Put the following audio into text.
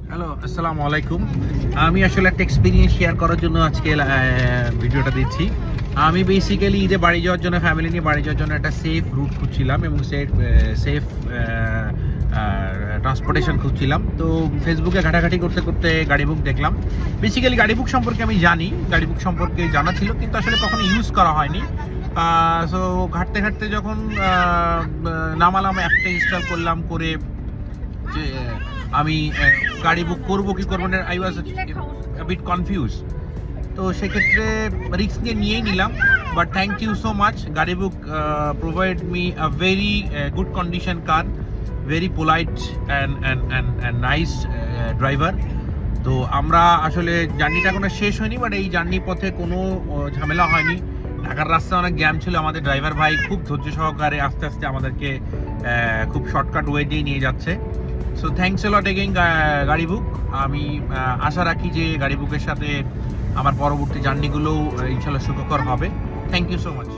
Hello, আসসালামু আলাইকুম। আমি আসলে একটা এক্সপিরিয়েন্স শেয়ার করার জন্য আজকে ভিডিওটা দিচ্ছি। আমি বেসিক্যালি ঈদে বাড়ি যাওয়ার জন্য, ফ্যামিলি নিয়ে বাড়ি যাওয়ার জন্য একটা সেফ রুট খুঁজছিলাম এবং সেফ ট্রান্সপোর্টেশন খুঁজছিলাম। তো ফেসবুকে ঘাটাঘাটি করতে করতে গাড়ি বুক দেখলাম। বেসিক্যালি গাড়ি বুক সম্পর্কে আমি জানি, গাড়ি বুক সম্পর্কে জানা ছিল, কিন্তু আসলে কখনো ইউজ করা হয়নি। সো ঘাটতে ঘাটতে যখন নামালাম, অ্যাপটা ইনস্টল করলাম, করে যে আমি গাড়ি বুক করবো কি করবো না, আই ওয়াজ বিট কনফিউজ। তো সেক্ষেত্রে রিস্ক নিয়েই নিলাম। But thank you so much, গাড়ি book provide me a very good condition car, very polite and nice driver. তো আমরা আসলে জার্নিটা এখনো শেষ হয়নি, বাট এই জার্নির পথে কোনো ঝামেলা হয়নি। ঢাকার রাস্তায় অনেক জ্যাম ছিল, আমাদের ড্রাইভার ভাই খুব ধৈর্য সহকারে আস্তে আস্তে আমাদেরকে খুব শর্টকাট ওয়ে দিয়ে নিয়ে যাচ্ছে। So thanks a lot again গাড়ি বুক। আমি আশা রাখি যে গাড়ি বুকের সাথে আমার পরবর্তী জার্নিগুলোও ইনশাল্লাহ সুখকর হবে। Thank you so much.